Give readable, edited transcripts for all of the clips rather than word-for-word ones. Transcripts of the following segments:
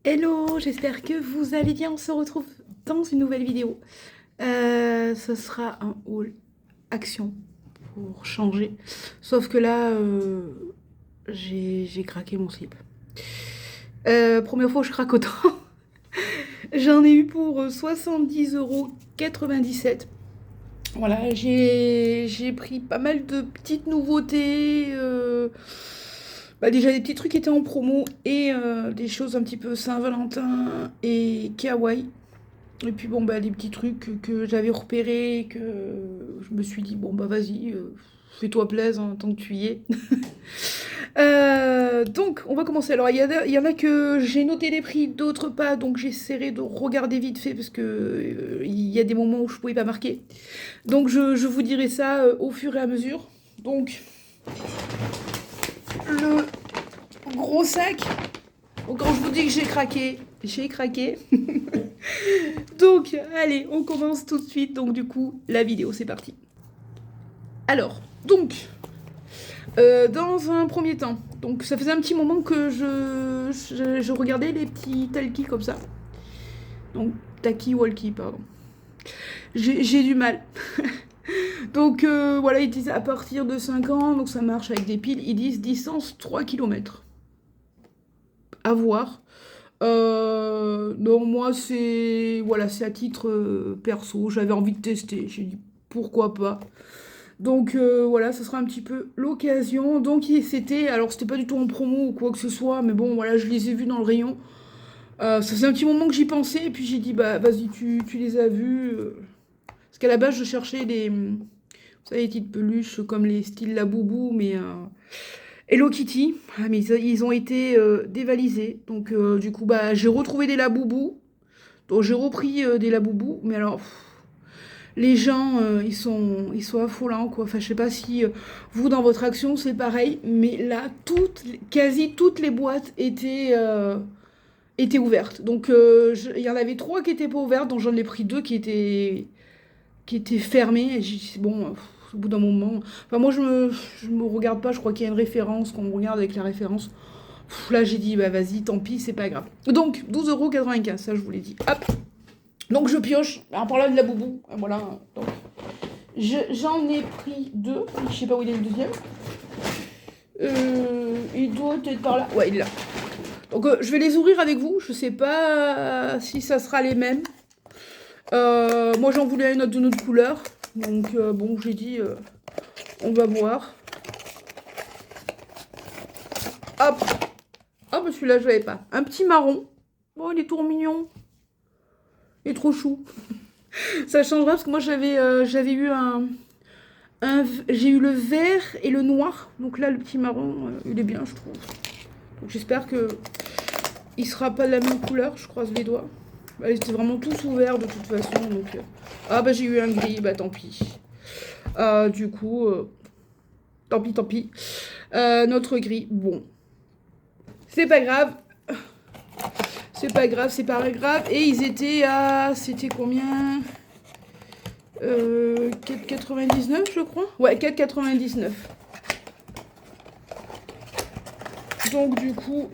Hello, j'espère que vous allez bien. On se retrouve dans une nouvelle vidéo. Ce sera un haul action pour changer. Sauf que là, j'ai craqué mon slip. Première fois où je craque autant. J'en ai eu pour 70,97 €. Voilà, j'ai pris pas mal de petites nouveautés. Déjà des petits trucs qui étaient en promo et des choses un petit peu Saint-Valentin et kawaii. Et puis bon, des petits trucs que j'avais repérés, que je me suis dit, bon, vas-y, fais-toi plaisir hein, tant que tu y es. Donc, on va commencer. Alors, il y en a que j'ai noté les prix, d'autres pas, donc j'essaierai de regarder vite fait parce que il y a des moments où je pouvais pas marquer. Donc, je vous dirai ça au fur et à mesure. Donc, le gros sac. Donc, quand je vous dis que j'ai craqué. Donc, allez, on commence tout de suite. Donc, du coup, la vidéo, c'est parti. Alors, donc, dans un premier temps, donc ça faisait un petit moment que je regardais les petits talkies comme ça. Donc, talkie-walkie, pardon. J'ai du mal. Donc, voilà, ils disent à partir de 5 ans, donc ça marche avec des piles, ils disent distance 3 km. À voir. Non, moi, c'est voilà, c'est à titre perso. J'avais envie de tester. J'ai dit pourquoi pas. Donc voilà, ce sera un petit peu l'occasion. Donc alors c'était pas du tout en promo ou quoi que ce soit, mais bon, voilà, je les ai vus dans le rayon. Ça faisait un petit moment que j'y pensais, et puis j'ai dit, bah vas-y, tu les as vus. Parce qu'à la base, je cherchais vous savez, les petites peluches comme les styles Laboubou, mais Hello Kitty. Ah, mais ils ont été dévalisés. Donc du coup, j'ai retrouvé des Laboubou. Donc j'ai repris des Laboubou, mais alors les gens, ils sont affolants, quoi. Enfin, je sais pas si vous, dans votre action, c'est pareil, mais là, quasi toutes les boîtes étaient ouvertes. Donc, il y en avait 3 qui étaient pas ouvertes, donc j'en ai pris 2 qui étaient fermées. Et j'ai dit, bon, au bout d'un moment... Enfin, moi, je me regarde pas, je crois qu'il y a une référence, qu'on me regarde avec la référence. Là, j'ai dit, vas-y, tant pis, c'est pas grave. Donc, 12,95 €, ça, je vous l'ai dit. Hop. Donc, je pioche. Alors, par là, de la boubou. Voilà. Donc, j'en ai pris 2. Je sais pas où il est le deuxième. Il doit être par là. Ouais, il est là. Donc je vais les ouvrir avec vous. Je sais pas si ça sera les mêmes. Moi j'en voulais une autre de notre couleur. Donc bon, j'ai dit on va voir. Hop. Hop, celui-là je l'avais pas. Un petit marron. Oh, il est tout mignon. Il est trop chou. Ça changera parce que moi j'avais eu j'ai eu le vert et le noir. Donc là, le petit marron, il est bien, je trouve. Donc j'espère que il sera pas de la même couleur. Je croise les doigts. Ils étaient vraiment tous ouverts de toute façon. Donc j'ai eu un gris. Tant pis. Du coup, tant pis, tant pis. Notre gris, bon. C'est pas grave. C'est pas grave, c'est pas grave. Et ils étaient à... C'était combien 4,99 je crois. Ouais, 4,99. Donc du coup,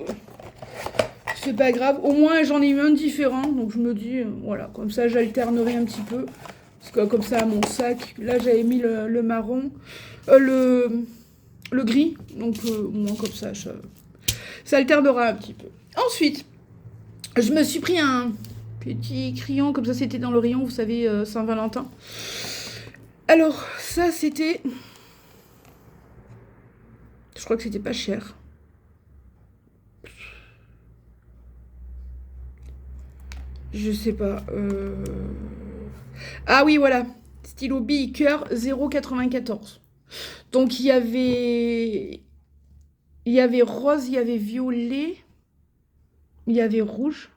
c'est pas grave. Au moins j'en ai eu un différent. Donc je me dis, voilà, comme ça j'alternerai un petit peu. Parce que comme ça, mon sac, là j'avais mis le marron, le gris. Donc au moins comme ça alternera un petit peu. Ensuite, je me suis pris un petit crayon, comme ça c'était dans le rayon, vous savez, Saint-Valentin. Alors, ça c'était... Je crois que c'était pas cher. Je sais pas. Ah oui, voilà. Stylo bille cœur 0,94. Donc il y avait... Il y avait rose, il y avait violet, il y avait rouge.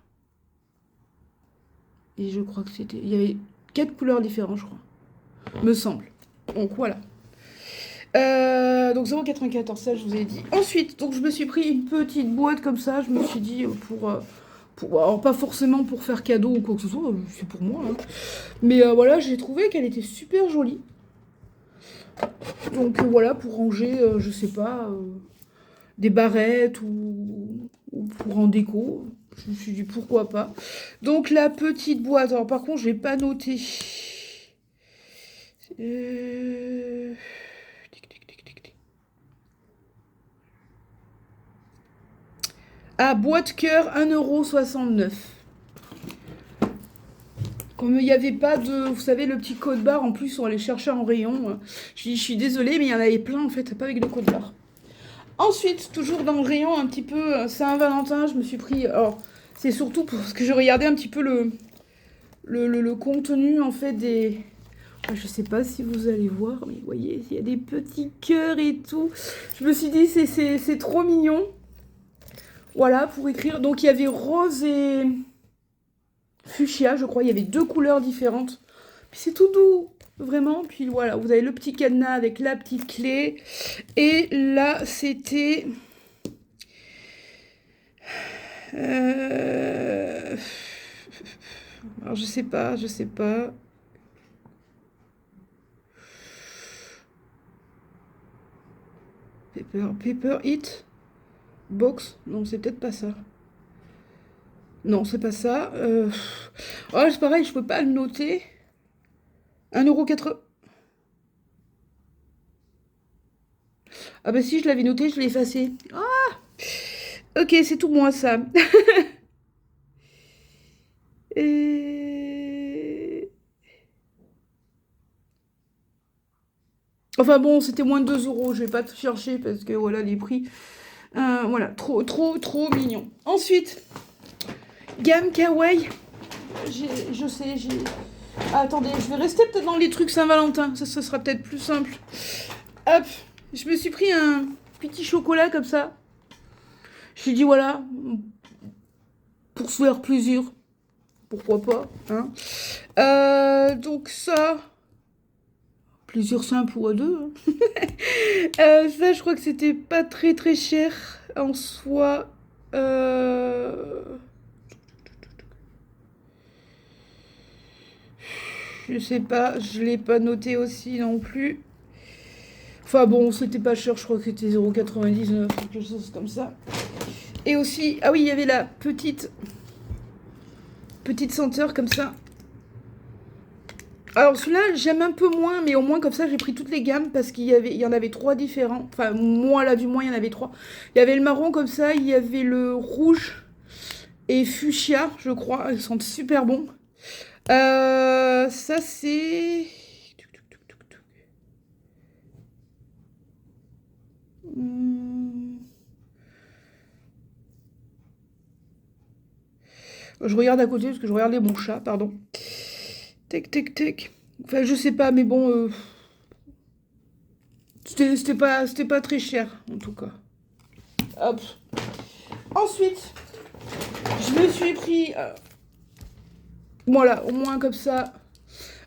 Et je crois que c'était... Il y avait 4 couleurs différentes, je crois. Me semble. Donc voilà. Donc 0,94, ça je vous ai dit. Ensuite, donc je me suis pris une petite boîte comme ça. Je me suis dit alors pas forcément pour faire cadeau ou quoi que ce soit, c'est pour moi. Hein. Mais voilà, j'ai trouvé qu'elle était super jolie. Donc voilà, pour ranger, je sais pas, des barrettes ou pour en déco. Je me suis dit pourquoi pas. Donc la petite boîte. Alors par contre, je l'ai pas noté. Ah, boîte cœur, 1,69 €. Comme il n'y avait pas de... Vous savez, le petit code barre, en plus, on allait chercher en rayon. Je suis désolée, mais il y en avait plein, en fait, pas avec le code barre. Ensuite, toujours dans le rayon, un petit peu Saint-Valentin, je me suis pris... Alors, c'est surtout parce que je regardais un petit peu le contenu, en fait, des... Je sais pas si vous allez voir, mais vous voyez, il y a des petits cœurs et tout. Je me suis dit, c'est trop mignon. Voilà, pour écrire. Donc, il y avait rose et fuchsia, je crois. Il y avait 2 couleurs différentes. Puis c'est tout doux, vraiment. Puis voilà, vous avez le petit cadenas avec la petite clé. Et là, c'était... Alors, je sais pas. Paper It Box. Non, c'est peut-être pas ça. Non, c'est pas ça. Oh, c'est pareil, je peux pas le noter. 1,80 €. Ah bah si, je l'avais noté, je l'ai effacé. Ah, ok, c'est tout moi ça. Et... Enfin bon, c'était moins de 2 €. Je vais pas tout chercher parce que voilà les prix. Voilà, trop mignon. Ensuite, gamme kawaii. Je sais, j'ai... Ah, attendez, je vais rester peut-être dans les trucs Saint-Valentin. Ça sera peut-être plus simple. Hop, je me suis pris un petit chocolat comme ça. Je me suis dit, voilà, pour se faire plaisir. Pourquoi pas, hein. Donc ça... Plaisir simple ou à deux. Hein. Ça, je crois que c'était pas très cher en soi. Je sais pas, je l'ai pas noté aussi non plus. Enfin bon, c'était pas cher, je crois que c'était 0,99 €, quelque chose comme ça. Et aussi, ah oui, il y avait la petite senteur comme ça. Alors celui-là, j'aime un peu moins, mais au moins comme ça, j'ai pris toutes les gammes parce qu'il y en avait 3 différents. Enfin, moi, là, du moins, il y en avait 3. Il y avait le marron comme ça, il y avait le rouge et fuchsia, je crois. Ils sont super bons. Ça, c'est... Je regarde à côté parce que je regardais mon chat, pardon. Tac. Enfin, je sais pas, mais bon... C'était pas très cher, en tout cas. Hop. Ensuite, je me suis pris... voilà, au moins comme ça.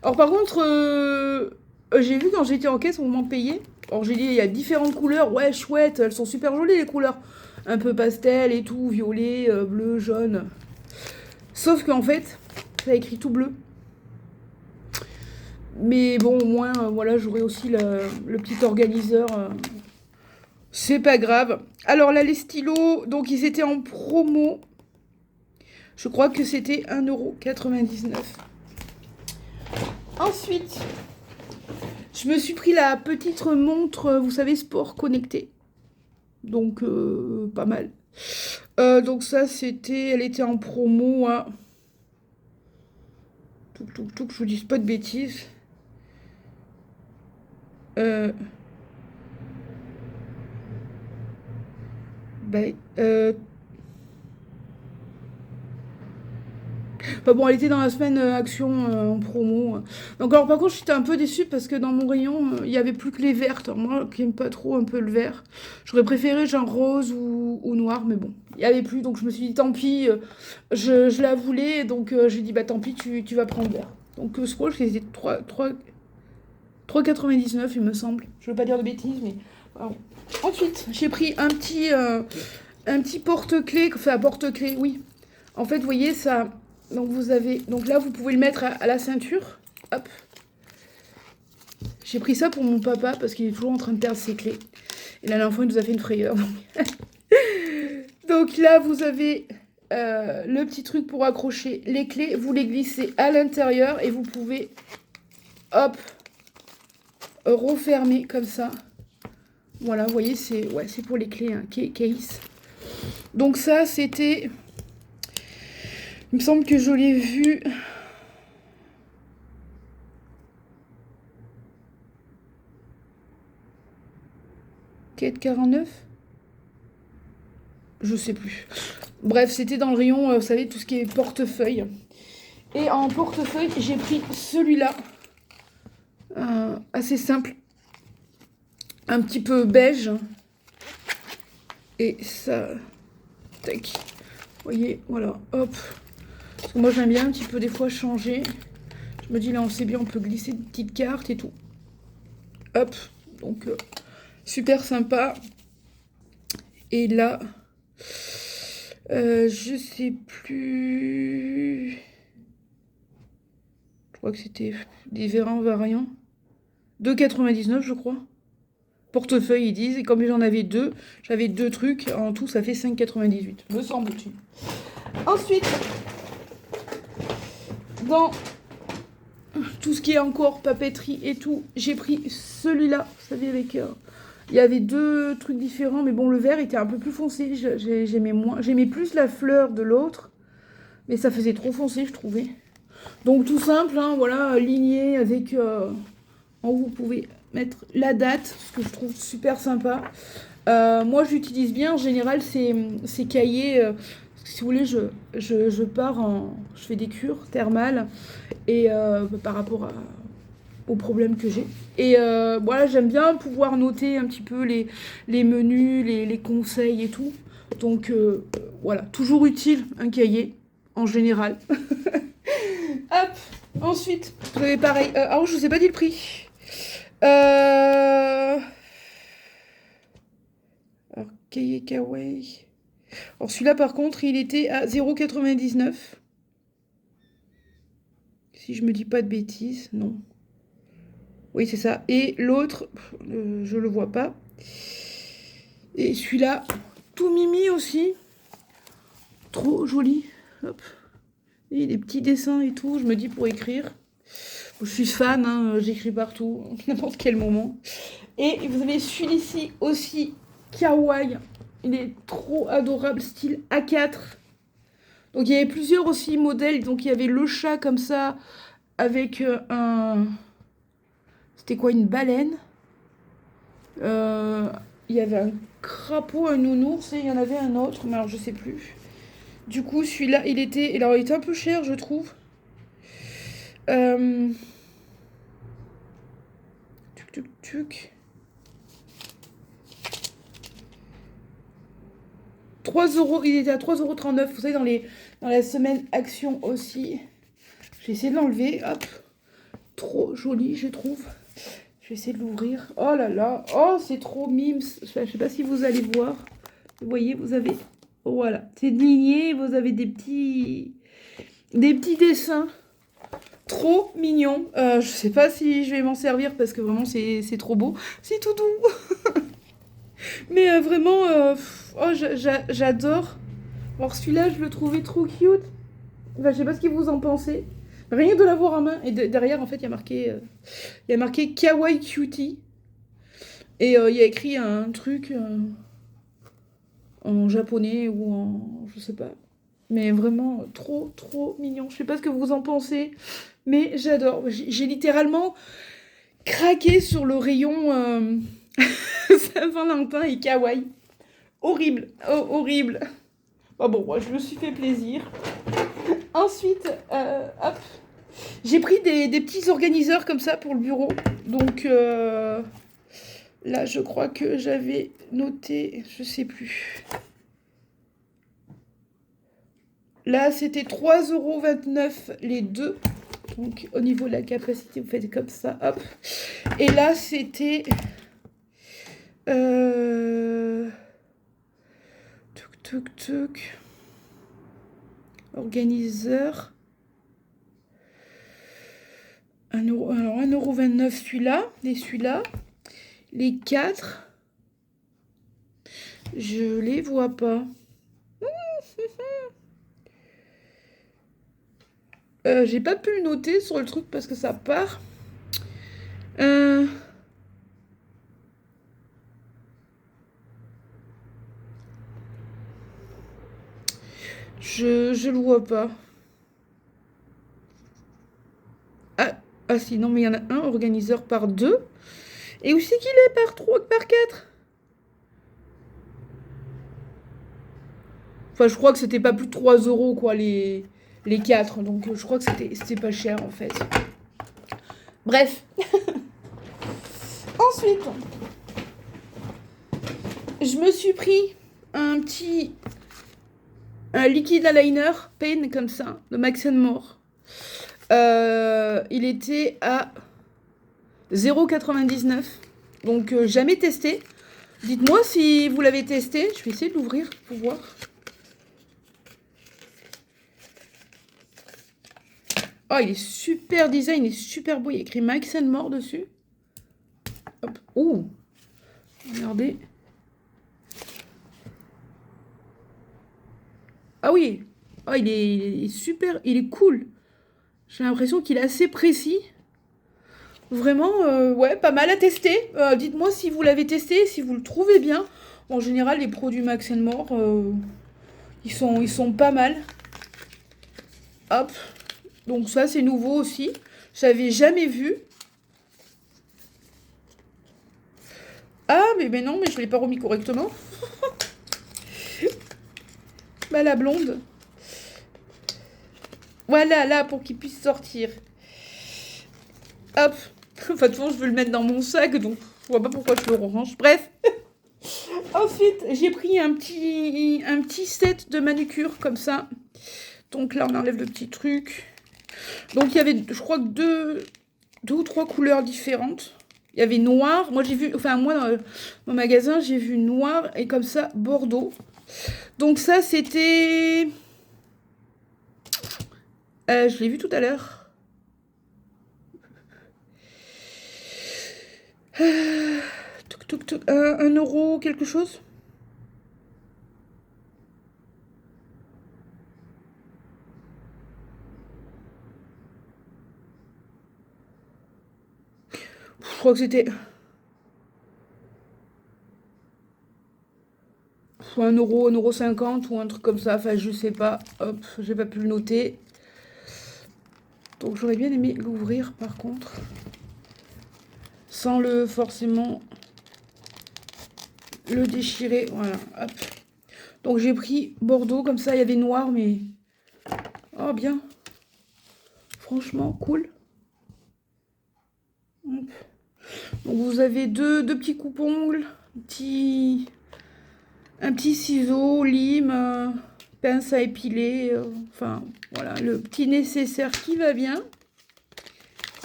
Alors par contre, j'ai vu quand j'étais en caisse au moment de payer. Alors j'ai dit, il y a différentes couleurs. Ouais, chouette, elles sont super jolies les couleurs. Un peu pastel et tout, violet, bleu, jaune. Sauf qu'en fait, ça a écrit tout bleu. Mais bon, au moins, voilà, j'aurai aussi le petit organiseur. C'est pas grave. Alors là, les stylos, donc ils étaient en promo. Je crois que c'était 1,99 €. Ensuite, je me suis pris la petite montre, vous savez, sport connecté. Donc, pas mal. Donc ça, elle était en promo à... que je vous dise pas de bêtises. Enfin bon, elle était dans la semaine action en promo. Donc alors par contre, j'étais un peu déçue parce que dans mon rayon, il y avait plus que les vertes. Alors, moi qui n'aime pas trop un peu le vert, j'aurais préféré genre rose ou noir, mais bon, il y avait plus. Donc je me suis dit tant pis, je la voulais, donc j'ai dit bah tant pis, tu vas prendre vert. Donc je crois que c'était 3,99 il me semble. Je veux pas dire de bêtises, mais voilà. Ensuite, j'ai pris un petit porte-clés, enfin porte-clés, oui. En fait, vous voyez ça. Donc là, vous pouvez le mettre à la ceinture. Hop. J'ai pris ça pour mon papa parce qu'il est toujours en train de perdre ses clés. Et la dernière fois, il nous a fait une frayeur. Donc là, vous avez le petit truc pour accrocher les clés. Vous les glissez à l'intérieur et vous pouvez, hop, refermer comme ça. Voilà, vous voyez, c'est pour les clés, hein, case. Donc ça, c'était... Il me semble que je l'ai vu... Quête 49 ? Je sais plus. Bref, c'était dans le rayon, vous savez, tout ce qui est portefeuille. Et en portefeuille, j'ai pris celui-là. Assez simple. Un petit peu beige. Et ça... Tac. Vous voyez, voilà, hop. Parce que moi, j'aime bien un petit peu des fois changer. Je me dis, là, on sait bien, on peut glisser des petites cartes et tout. Hop. Donc, super sympa. Et là... je sais plus... Je crois que c'était différents variants. 2,99 je crois. Portefeuille ils disent. Et comme j'en avais deux, j'avais deux trucs. En tout ça fait 5,98 me semble-t-il. Ensuite, dans tout ce qui est encore papeterie et tout, j'ai pris celui-là. Vous savez avec... il y avait deux trucs différents, mais bon, le vert était un peu plus foncé. J'aimais plus la fleur de l'autre, mais ça faisait trop foncé, je trouvais. Donc tout simple, hein, voilà, ligné avec... en haut, vous pouvez mettre la date, ce que je trouve super sympa. Moi, j'utilise bien, en général, ces cahiers... si vous voulez, je pars en... Je fais des cures thermales, et par rapport aux problèmes que j'ai. Et voilà, j'aime bien pouvoir noter un petit peu les menus, les conseils et tout. Donc voilà, toujours utile un cahier, en général. Hop, ensuite, vous avez pareil. Ah, je vous ai pas dit le prix. Alors, cahier Kawaii. Alors celui-là, par contre, il était à 0,99. Si je me dis pas de bêtises, non. Oui, c'est ça. Et l'autre, je le vois pas. Et celui-là, tout mimi aussi. Trop joli. Hop. Et des petits dessins et tout, je me dis pour écrire. Je suis fan, hein, j'écris partout, n'importe quel moment. Et vous avez celui-ci aussi, kawaii. Il est trop adorable, style A4. Donc il y avait plusieurs aussi modèles. Donc il y avait le chat comme ça, avec un... C'était quoi, une baleine. Il y avait un crapaud, un nounours, et il y en avait un autre, mais alors je sais plus. Du coup, celui-là, il était un peu cher, je trouve. Tuc, tuc, tuc. 3 euros, il était à 3,39 €. Vous savez, dans la semaine action aussi. J'ai essayé de l'enlever, hop. Trop joli, je trouve. Je vais essayer de l'ouvrir. Oh là là, oh, c'est trop mimes. Je sais pas si vous allez voir. Vous voyez, vous avez... Voilà, c'est ligné, vous avez des petits dessins. Trop mignon. Je sais pas si je vais m'en servir parce que vraiment c'est trop beau. C'est tout doux. Mais vraiment, oh, j'adore. Alors celui-là, je le trouvais trop cute. Enfin, je sais pas ce que vous en pensez. Rien que de l'avoir en main. Et derrière, en fait, il y a marqué Kawaii Cutie. Et il y a écrit un truc en japonais ou en... je sais pas. Mais vraiment, trop, trop mignon. Je sais pas ce que vous en pensez, mais j'adore. J'ai littéralement craqué sur le rayon Saint-Valentin et kawaii. Horrible, oh, horrible. Oh, bon, moi, je me suis fait plaisir. Ensuite, hop, j'ai pris des petits organiseurs comme ça pour le bureau. Donc, là, je crois que j'avais noté, je sais plus. Là, c'était 3,29 € les deux. Donc, au niveau de la capacité, vous faites comme ça, hop. Et là, c'était... Tuc, tuc, tuc. Organiseur. 1 €, alors 1,29 € celui-là. Et celui-là. Les 4. Je les vois pas. J'ai pas pu le noter sur le truc parce que ça part. Euh, je le vois pas. Ah, ah si, non, mais il y en a un organiseur par 2. Et où c'est qu'il est par 3, par 4? Enfin, je crois que c'était pas plus de 3 euros, quoi, les 4. Donc, je crois que c'était pas cher, en fait. Bref. Ensuite, je me suis pris un liquide eyeliner pen comme ça, de Max More. Il était à 0,99. Donc, jamais testé. Dites-moi si vous l'avez testé. Je vais essayer de l'ouvrir pour voir. Oh, il est super design, il est super beau. Il y a écrit Max More dessus. Hop. Oh, regardez. Ah oui. Oh, il est super, il est cool. J'ai l'impression qu'il est assez précis. Vraiment, ouais, pas mal à tester. Dites-moi si vous l'avez testé, si vous le trouvez bien. En général, les produits Max More, ils sont pas mal. Hop. Donc ça, c'est nouveau aussi. J'avais jamais vu. Ah, mais non, mais je l'ai pas remis correctement. Bah, la blonde. Voilà, là, pour qu'il puisse sortir. Hop. Enfin, de toute façon, je veux le mettre dans mon sac, donc je vois pas pourquoi je le range. Bref. Ensuite, j'ai pris un petit set de manucure, comme ça. Donc là, on enlève le petit truc. Donc, il y avait, je crois, que deux ou trois couleurs différentes. Il y avait noir. Moi, j'ai vu, enfin, moi, dans mon magasin, j'ai vu noir et comme ça, bordeaux. Donc ça, c'était... je l'ai vu tout à l'heure. Toc, toc, toc. 1 euro quelque chose. Je crois que c'était... 1 euro, 1,50 € ou un truc comme ça. Enfin, je sais pas. Hop, j'ai pas pu le noter. Donc j'aurais bien aimé l'ouvrir par contre. Sans le forcément le déchirer. Voilà, hop. Donc j'ai pris Bordeaux, comme ça il y avait noir, mais... Oh bien. Franchement, cool. Hop. Donc vous avez deux petits coupes-ongles, un petit ciseau, lime, pince à épiler, enfin voilà, le petit nécessaire qui va bien.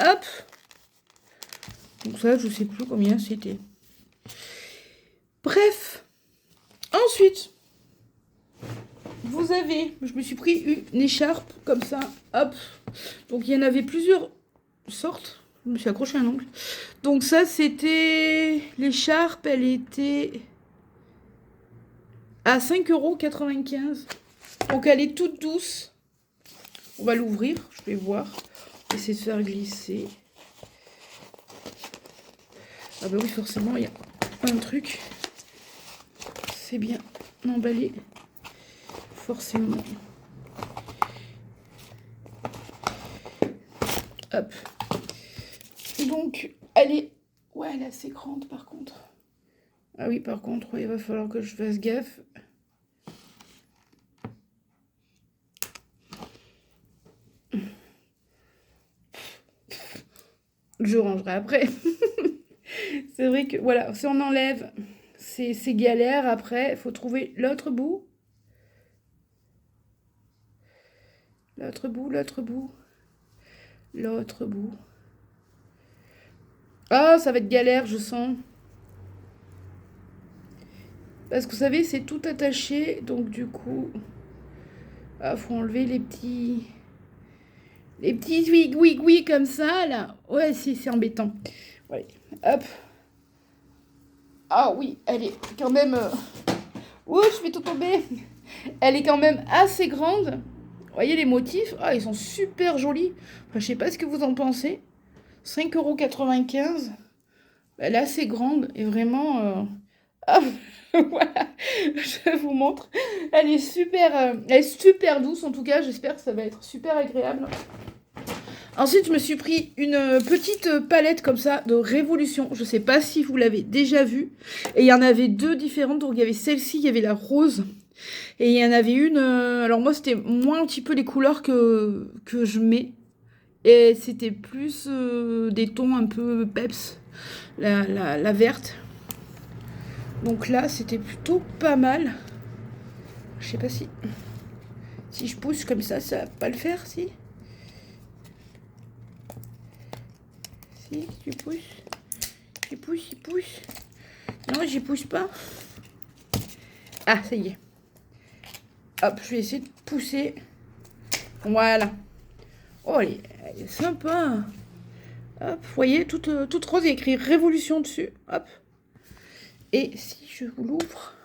Hop. Donc ça, je sais plus combien c'était. Bref. Ensuite, vous avez, je me suis pris une écharpe comme ça, hop. Donc il y en avait plusieurs sortes. Je me suis accroché un ongle. Donc ça, c'était l'écharpe, elle était à 5,95 €. Donc elle est toute douce. On va l'ouvrir, je vais voir. On va essayer de faire glisser. Ah bah oui, forcément, il y a un truc. C'est bien emballé. Forcément. Hop. Donc, elle est... Ouais, elle est assez grande par contre. Ah oui, par contre, il va falloir que je fasse gaffe. Je rangerai après. C'est vrai que, voilà, si on enlève, c'est galère. Après, il faut trouver l'autre bout. L'autre bout, l'autre bout. L'autre bout. Ah, ça va être galère, je sens. Parce que vous savez, c'est tout attaché. Donc, du coup, ah, faut enlever les petits... Les petits oui comme ça, là. Ouais, c'est embêtant. Voilà. Hop. Ah oui, elle est quand même... Ouh, je vais tout tomber. Elle est quand même assez grande. Vous voyez les motifs? Ah, ils sont super jolis. Enfin, je sais pas ce que vous en pensez. 5,95 €. Elle est assez grande et vraiment... Ah, voilà, je vous montre. Elle est super douce en tout cas. J'espère que ça va être super agréable. Ensuite, je me suis pris une petite palette comme ça de Révolution. Je sais pas si vous l'avez déjà vue. Et il y en avait deux différentes. Donc, il y avait celle-ci, il y avait la rose. Et il y en avait une... alors moi, c'était moins un petit peu les couleurs que je mets. Et c'était plus des tons un peu peps. La verte. Donc là, c'était plutôt pas mal. Je sais pas si je pousse comme ça va pas le faire, si. Si, tu pousses. Tu pousses, tu pousses. Non, j'y pousse pas. Ah, ça y est. Hop, je vais essayer de pousser. Voilà. Oh, elle est sympa. Hop, vous voyez, toute rose, il y a écrit Révolution dessus. Hop. Et si je vous l'ouvre...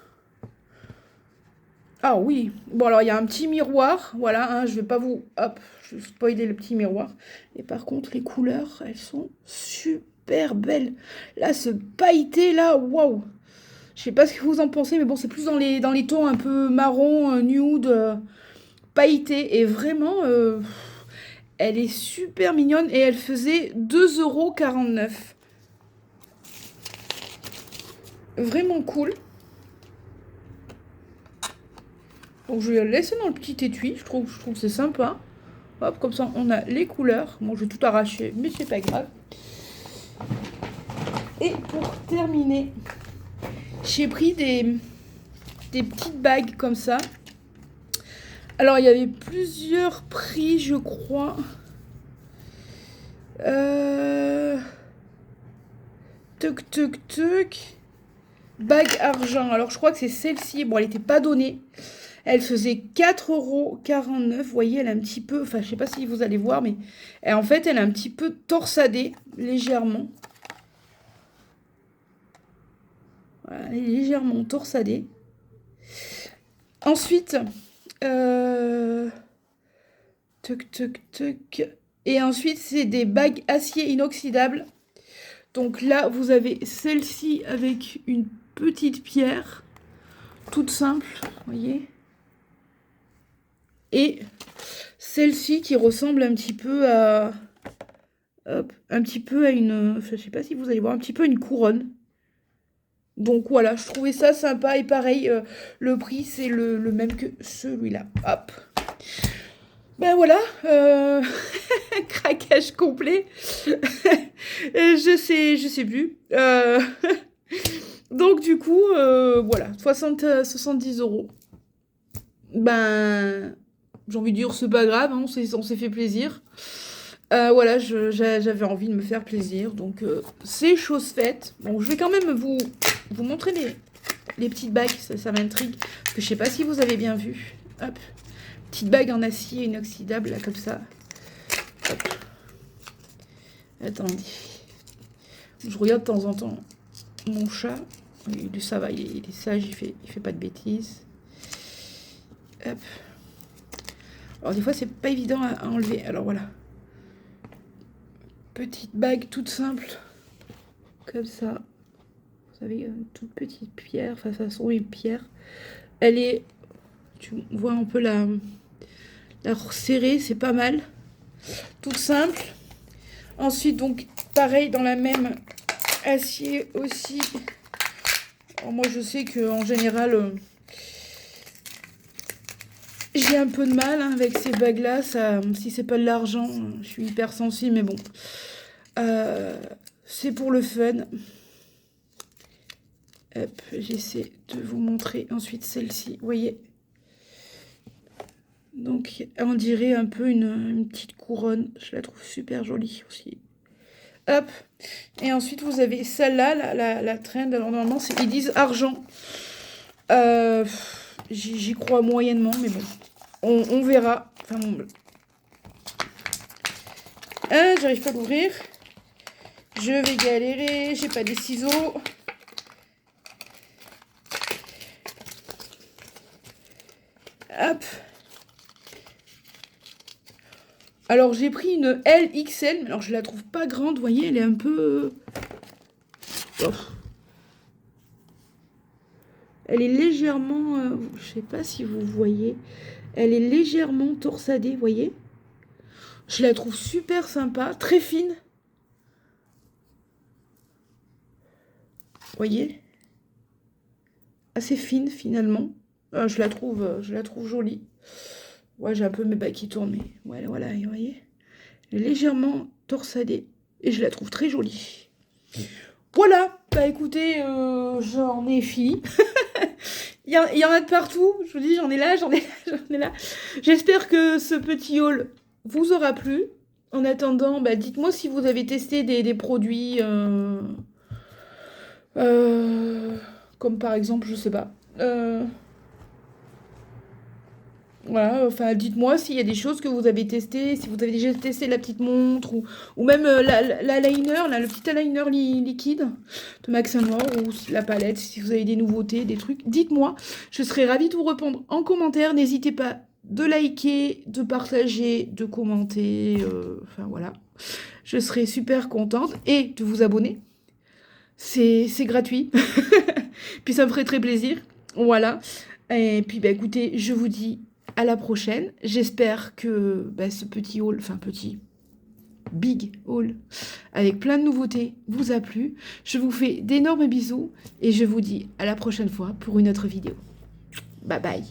Ah oui, bon alors il y a un petit miroir, voilà, hein, je vais pas vous, hop, je vais spoiler le petit miroir. Et par contre les couleurs, elles sont super belles. Là, ce pailleté là, waouh. Je sais pas ce que vous en pensez, mais bon, c'est plus dans les tons un peu marron, nude, pailleté. Et vraiment, elle est super mignonne et elle faisait 2,49 €. Vraiment cool. Donc je vais la laisser dans le petit étui, je trouve que c'est sympa. Hop, comme ça on a les couleurs. Bon, je vais tout arracher, mais c'est pas grave. Et pour terminer, j'ai pris des petites bagues comme ça. Alors il y avait plusieurs prix, je crois. Tuc, tuc, tuc. Bague argent. Alors je crois que c'est celle-ci. Bon, elle n'était pas donnée. Elle faisait 4,49 €. Vous voyez, elle est un petit peu... Enfin, je sais pas si vous allez voir, mais... en fait, elle est un petit peu torsadée, légèrement. Voilà, elle est légèrement torsadée. Ensuite... Tuc, tuc, tuc. Et ensuite, c'est des bagues acier inoxydable. Donc là, vous avez celle-ci avec une petite pierre. Toute simple, vous voyez. Et celle-ci qui ressemble un petit peu à... Hop, un petit peu à une... Je sais pas si vous allez voir, un petit peu à une couronne. Donc voilà, je trouvais ça sympa. Et pareil, le prix, c'est le même que celui-là. Hop. Ben voilà, craquage complet. Je sais plus. Donc du coup, voilà, 70 €. Ben, j'ai envie de dire, c'est pas grave, hein, on s'est fait plaisir. Voilà, j'avais envie de me faire plaisir, donc c'est chose faite. Bon, je vais quand même vous montrer les petites bagues, ça m'intrigue, parce que je sais pas si vous avez bien vu. Hop, petite bague en acier inoxydable, là, comme ça. Hop. Attendez. Je regarde de temps en temps mon chat. Ça va, il est sage, il fait pas de bêtises. Hop. Alors des fois c'est pas évident à enlever. Alors voilà. Petite bague toute simple. Comme ça. Vous savez, une toute petite pierre. Enfin, ça façon une pierre. Elle est... Tu vois un peu la resserrer, c'est pas mal. Toute simple. Ensuite, donc, pareil, dans la même acier aussi. Alors, moi, je sais qu'en général, j'ai un peu de mal hein, avec ces bagues-là. Si c'est pas de l'argent, je suis hyper sensible, mais bon. C'est pour le fun. Hop, j'essaie de vous montrer ensuite celle-ci. Vous voyez? Donc, on dirait un peu une petite couronne. Je la trouve super jolie aussi. Hop. Et ensuite, vous avez celle-là, la trend. Alors, normalement, ils disent argent. J'y crois moyennement, mais bon. On verra. Enfin, bon. J'arrive pas à l'ouvrir. Je vais galérer. J'ai pas des ciseaux. Hop. Alors, j'ai pris une LXL, mais alors je la trouve pas grande, vous voyez, elle est un peu... Oh. Elle est légèrement... je sais pas si vous voyez. Elle est légèrement torsadée, vous voyez. Je la trouve super sympa, très fine. Vous voyez, assez fine finalement. Je la trouve jolie. Ouais, j'ai un peu mes bas qui tournent, mais voilà, voilà, vous voyez. Elle est légèrement torsadée et je la trouve très jolie. Voilà, bah écoutez, j'en ai fini. il y en a de partout, je vous dis, j'en ai là, j'en ai là, j'en ai là. J'espère que ce petit haul vous aura plu. En attendant, bah, dites-moi si vous avez testé des produits... comme par exemple, je sais pas. Voilà, enfin, dites-moi s'il y a des choses que vous avez testées, si vous avez déjà testé la petite montre ou même l'eyeliner, là, le petit eyeliner liquide de Max Noir ou la palette, si vous avez des nouveautés, des trucs, dites-moi. Je serai ravie de vous répondre en commentaire. N'hésitez pas de liker, de partager, de commenter. Enfin, voilà. Je serai super contente et de vous abonner. C'est gratuit. Puis ça me ferait très plaisir. Voilà. Et puis, bah, écoutez, je vous dis à la prochaine. J'espère que bah, ce petit haul, enfin petit, big haul, avec plein de nouveautés, vous a plu. Je vous fais d'énormes bisous et je vous dis à la prochaine fois pour une autre vidéo. Bye bye.